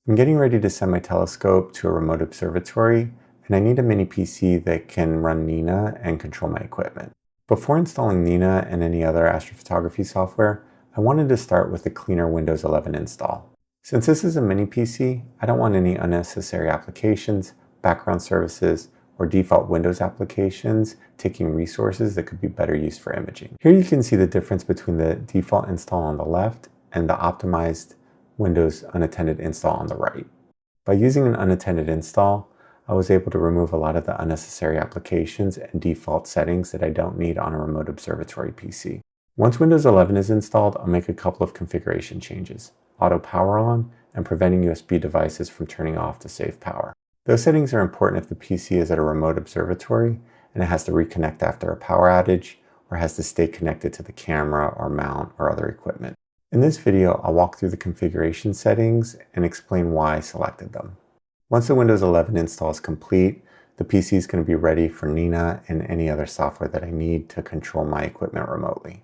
I'm getting ready to send my telescope to a remote observatory, and I need a mini PC that can run Nina and control my equipment. Before installing Nina and any other astrophotography software, I wanted to start with a cleaner Windows 11 install. Since this is a mini PC, I don't want any unnecessary applications, background services, or default Windows applications taking resources that could be better used for imaging. Here you can see the difference between the default install on the left and the optimized Windows Unattended install on the right. By using an unattended install, I was able to remove a lot of the unnecessary applications and default settings that I don't need on a remote observatory PC. Once Windows 11 is installed, I'll make a couple of configuration changes: auto power on and preventing USB devices from turning off to save power. Those settings are important if the PC is at a remote observatory and it has to reconnect after a power outage or has to stay connected to the camera or mount or other equipment. In this video, I'll walk through the configuration settings and explain why I selected them. Once the Windows 11 install is complete, the PC is going to be ready for Nina and any other software that I need to control my equipment remotely.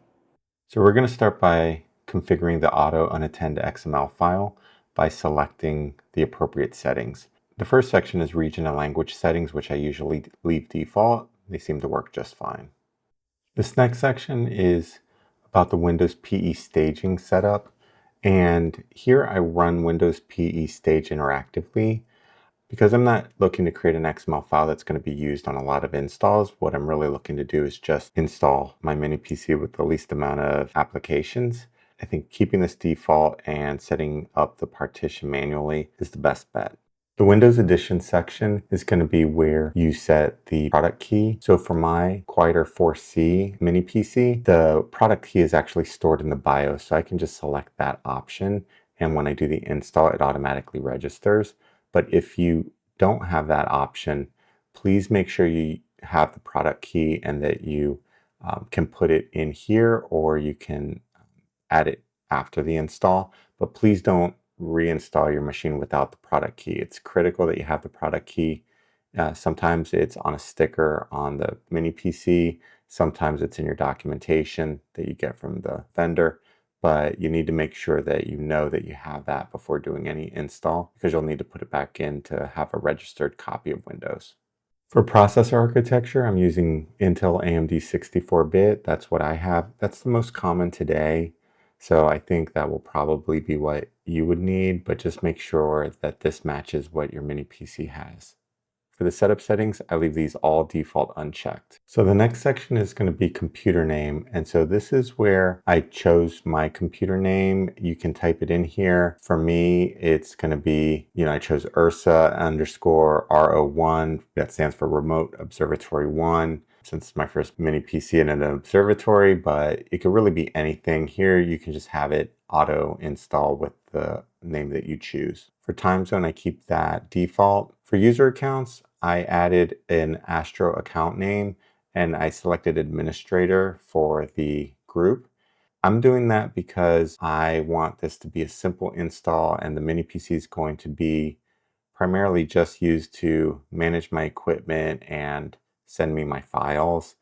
So we're going to start by configuring the auto unattend XML file by selecting the appropriate settings. The first section is region and language settings, which I usually leave default. They seem to work just fine. This next section is about the Windows PE staging setup, and here I run Windows PE stage interactively. Because I'm not looking to create an XML file that's going to be used on a lot of installs, what I'm really looking to do is just install my mini PC with the least amount of applications. I think keeping this default and setting up the partition manually is the best bet. The Windows Edition section is going to be where you set the product key. So for my Quieter 4C mini PC, the product key is actually stored in the BIOS. So I can just select that option. And when I do the install, it automatically registers. But if you don't have that option, please make sure you have the product key and that you can put it in here, or you can add it after the install. But please don't reinstall your machine without the product key. It's critical that you have the product key. Sometimes it's on a sticker on the mini PC. Sometimes it's in your documentation that you get from the vendor. But you need to make sure that you know that you have that before doing any install, because you'll need to put it back in to have a registered copy of Windows. For processor architecture, I'm using Intel AMD 64-bit. That's what I have. That's the most common today. So I think that will probably be what you would need, but just make sure that this matches what your mini PC has. For the setup settings, I leave these all default unchecked. So the next section is going to be computer name. And so this is where I chose my computer name. You can type it in here. For me, it's going to be, I chose Ursa _ RO1. That stands for Remote Observatory 1. Since it's my first mini PC in an observatory, but it could really be anything. Here, you can just have it auto install with the name that you choose. For time zone, I keep that default. For user accounts, I added an Astro account name and I selected administrator for the group. I'm doing that because I want this to be a simple install, and the mini PC is going to be primarily just used to manage my equipment and send me my files.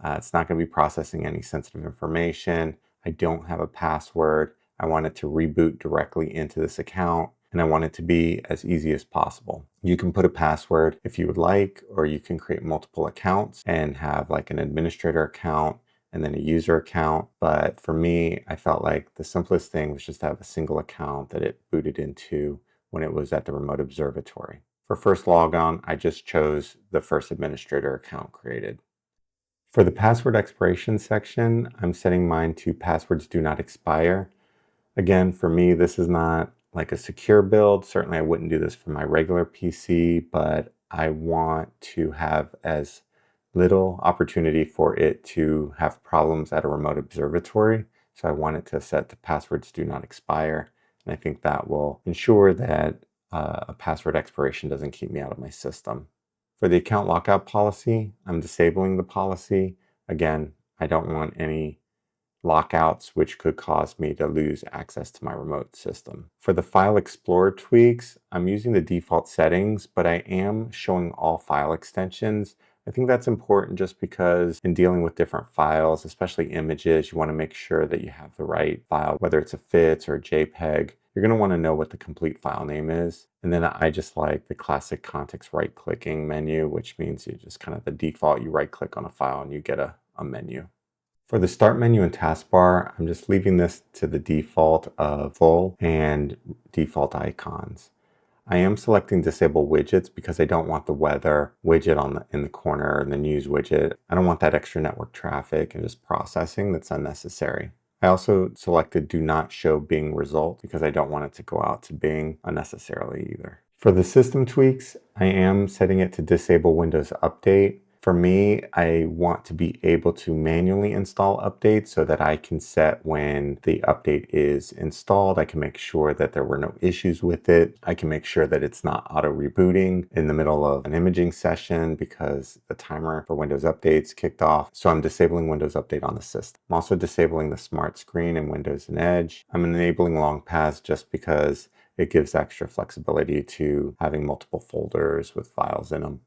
It's not going to be processing any sensitive information. I don't have a password. I want it to reboot directly into this account, and I want it to be as easy as possible. You can put a password if you would like, or you can create multiple accounts and have like an administrator account and then a user account. But for me, I felt like the simplest thing was just to have a single account that it booted into when it was at the remote observatory. For first logon, I just chose the first administrator account created. For the password expiration section, I'm setting mine to passwords do not expire. Again, for me, this is not like a secure build. Certainly, I wouldn't do this for my regular PC, but I want to have as little opportunity for it to have problems at a remote observatory. So I want it to set to passwords do not expire. And I think that will ensure that a password expiration doesn't keep me out of my system. For the account lockout policy, I'm disabling the policy. Again, I don't want any lockouts which could cause me to lose access to my remote system. For the File Explorer tweaks, I'm using the default settings, but I am showing all file extensions. I think that's important just because in dealing with different files, especially images, you want to make sure that you have the right file, whether it's a FITS or a JPEG. you're going to want to know what the complete file name is. And then I just like the classic context right-clicking menu, which means you just kind of the default, you right-click on a file and you get a menu. For the start menu and taskbar, I'm just leaving this to the default of full and default icons. I am selecting disable widgets because I don't want the weather widget in the corner and the news widget. I don't want that extra network traffic and just processing that's unnecessary. I also selected do not show Bing results because I don't want it to go out to Bing unnecessarily either. For the system tweaks, I am setting it to disable Windows Update. For me, I want to be able to manually install updates so that I can set when the update is installed. I can make sure that there were no issues with it. I can make sure that it's not auto rebooting in the middle of an imaging session because the timer for Windows updates kicked off. So I'm disabling Windows Update on the system. I'm also disabling the smart screen in Windows and Edge. I'm enabling long paths just because it gives extra flexibility to having multiple folders with files in them.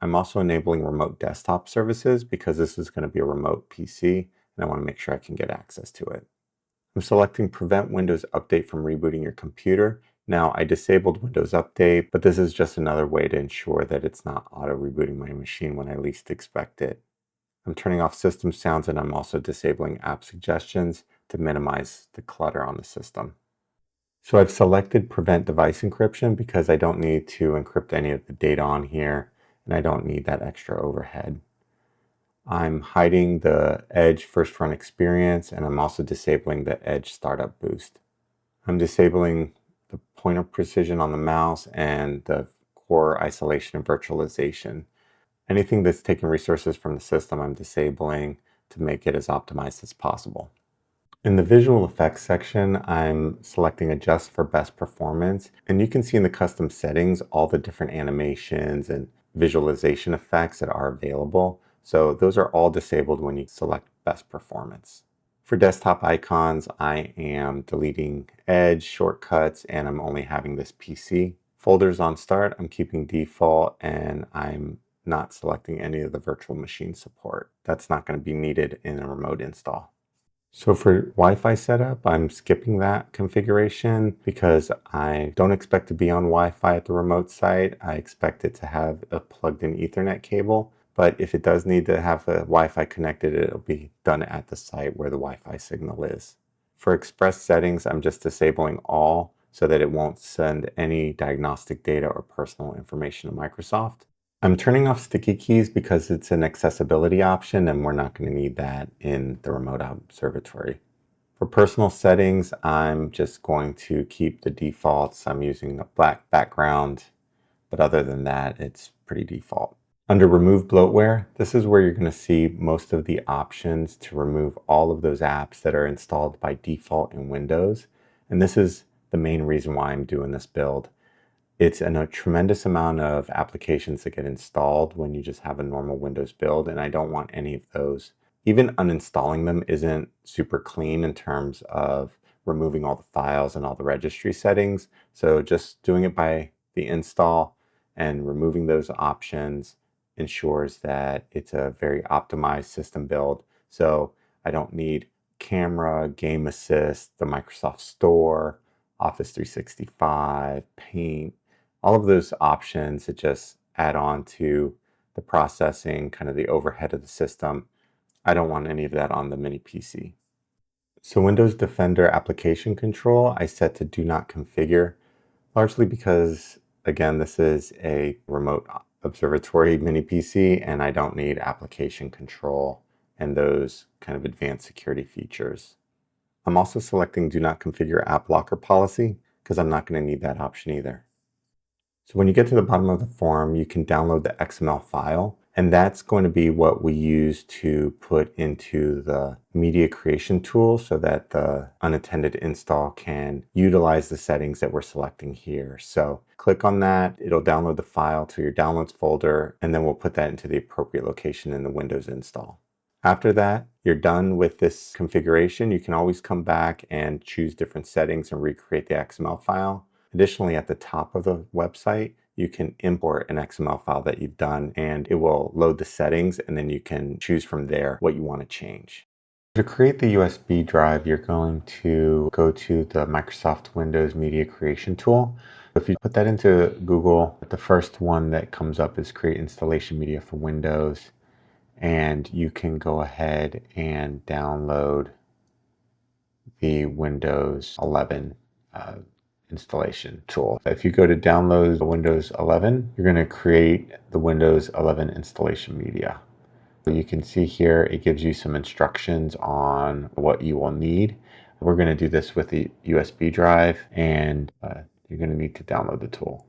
I'm also enabling remote desktop services because this is going to be a remote PC and I want to make sure I can get access to it. I'm selecting prevent Windows Update from rebooting your computer. Now I disabled Windows Update, but this is just another way to ensure that it's not auto rebooting my machine when I least expect it. I'm turning off system sounds and I'm also disabling app suggestions to minimize the clutter on the system. So I've selected prevent device encryption because I don't need to encrypt any of the data on here and I don't need that extra overhead. I'm hiding the Edge first run experience and I'm also disabling the Edge startup boost. I'm disabling the pointer precision on the mouse and the core isolation and virtualization. Anything that's taking resources from the system, I'm disabling to make it as optimized as possible. In the visual effects section, I'm selecting adjust for best performance, and you can see in the custom settings all the different animations and visualization effects that are available. So those are all disabled when you select best performance. For desktop icons, I am deleting Edge, shortcuts, and I'm only having this PC. Folders on start, I'm keeping default, and I'm not selecting any of the virtual machine support. That's not going to be needed in a remote install. So for Wi-Fi setup, I'm skipping that configuration because I don't expect to be on Wi-Fi at the remote site. I expect it to have a plugged-in Ethernet cable, but if it does need to have a Wi-Fi connected, it'll be done at the site where the Wi-Fi signal is. For Express settings, I'm just disabling all so that it won't send any diagnostic data or personal information to Microsoft. I'm turning off sticky keys because it's an accessibility option and we're not going to need that in the remote observatory. For personal settings, I'm just going to keep the defaults. I'm using a black background, but other than that, it's pretty default. Under remove bloatware, this is where you're going to see most of the options to remove all of those apps that are installed by default in Windows. And this is the main reason why I'm doing this build. It's a tremendous amount of applications that get installed when you just have a normal Windows build, and I don't want any of those. Even uninstalling them isn't super clean in terms of removing all the files and all the registry settings. So just doing it by the install and removing those options ensures that it's a very optimized system build. So I don't need camera, game assist, the Microsoft Store, Office 365, Paint, all of those options that just add on to the processing, kind of the overhead of the system. I don't want any of that on the mini PC. So Windows Defender application control, I set to do not configure, largely because, again, this is a remote observatory mini PC and I don't need application control and those kind of advanced security features. I'm also selecting do not configure app locker policy because I'm not going to need that option either. So when you get to the bottom of the form, you can download the XML file, and that's going to be what we use to put into the media creation tool so that the unattended install can utilize the settings that we're selecting here. So click on that, it'll download the file to your downloads folder, and then we'll put that into the appropriate location in the Windows install. After that, you're done with this configuration. You can always come back and choose different settings and recreate the XML file. Additionally, at the top of the website, you can import an XML file that you've done and it will load the settings and then you can choose from there what you want to change. To create the USB drive, you're going to go to the Microsoft Windows Media Creation tool. If you put that into Google, the first one that comes up is Create Installation Media for Windows. And you can go ahead and download the Windows 11 installation tool. If you go to download Windows 11, you're going to create the Windows 11 installation media. You can see here it gives you some instructions on what you will need. We're going to do this with the USB drive, and you're going to need to download the tool.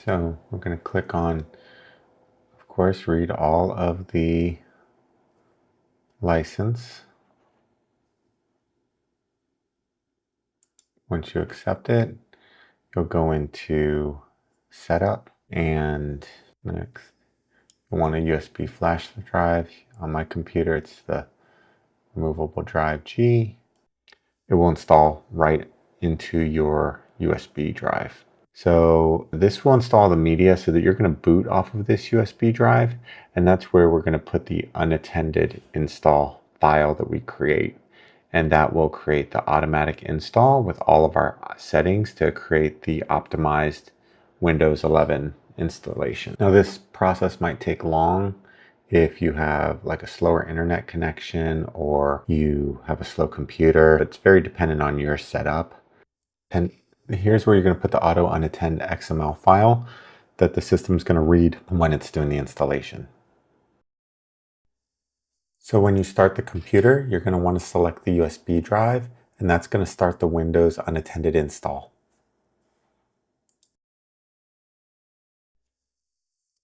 So we're going to click on, of course, read all of the license. Once you accept it, you'll go into Setup, and next you want a USB flash drive. On my computer, it's the removable drive G. It will install right into your USB drive. So this will install the media so that you're going to boot off of this USB drive, and that's where we're going to put the unattended install file that we create. And that will create the automatic install with all of our settings to create the optimized Windows 11 installation. Now this process might take long if you have like a slower internet connection or you have a slow computer. It's very dependent on your setup. And here's where you're going to put the auto unattend XML file that the system's going to read when it's doing the installation. So when you start the computer, you're going to want to select the USB drive, and that's going to start the Windows Unattended install.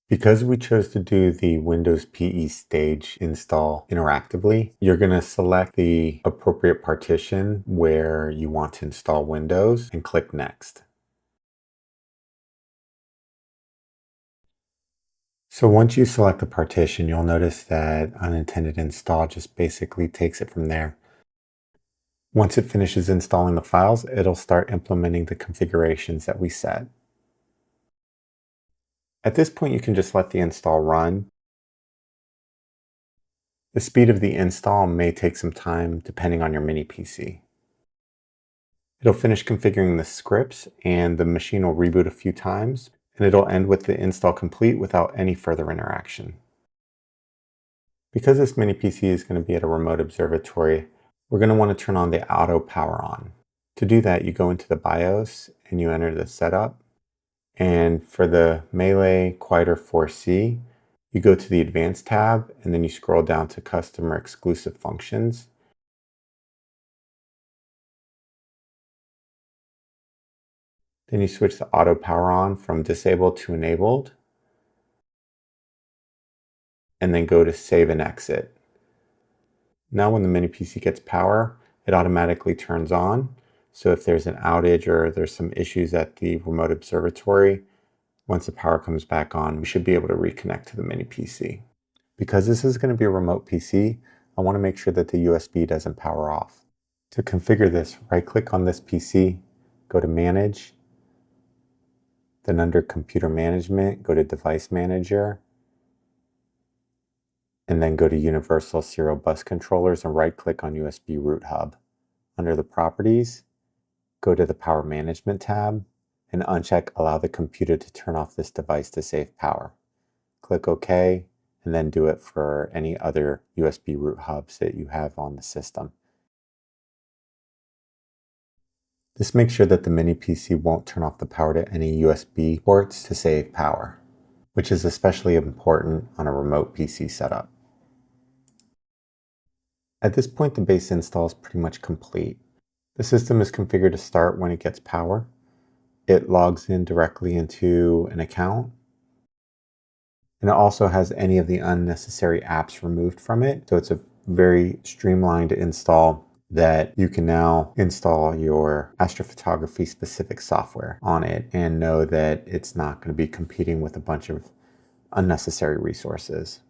Because we chose to do the Windows PE stage install interactively, you're going to select the appropriate partition where you want to install Windows and click Next. So once you select the partition, you'll notice that unattended install just basically takes it from there. Once it finishes installing the files, it'll start implementing the configurations that we set. At this point, you can just let the install run. The speed of the install may take some time depending on your mini PC. It'll finish configuring the scripts and the machine will reboot a few times, and it'll end with the install complete without any further interaction. Because this mini PC is going to be at a remote observatory, we're going to want to turn on the auto power on. To do that, you go into the BIOS and you enter the setup. And for the Melee Quieter 4C, you go to the Advanced tab and then you scroll down to Customer Exclusive Functions. Then you switch the auto power on from disabled to enabled. And then go to Save and Exit. Now when the mini PC gets power, it automatically turns on. So if there's an outage or there's some issues at the remote observatory, once the power comes back on, we should be able to reconnect to the mini PC. Because this is going to be a remote PC, I want to make sure that the USB doesn't power off. To configure this, right-click on this PC, go to Manage, then under Computer Management, go to Device Manager, and then go to Universal Serial Bus Controllers and right-click on USB Root Hub. Under the Properties, go to the Power Management tab and uncheck Allow the computer to turn off this device to save power. Click OK, and then do it for any other USB root hubs that you have on the system. This makes sure that the mini PC won't turn off the power to any USB ports to save power, which is especially important on a remote PC setup. At this point, the base install is pretty much complete. The system is configured to start when it gets power. It logs in directly into an account. And it also has any of the unnecessary apps removed from it. So it's a very streamlined install that you can now install your astrophotography specific software on it and know that it's not going to be competing with a bunch of unnecessary resources.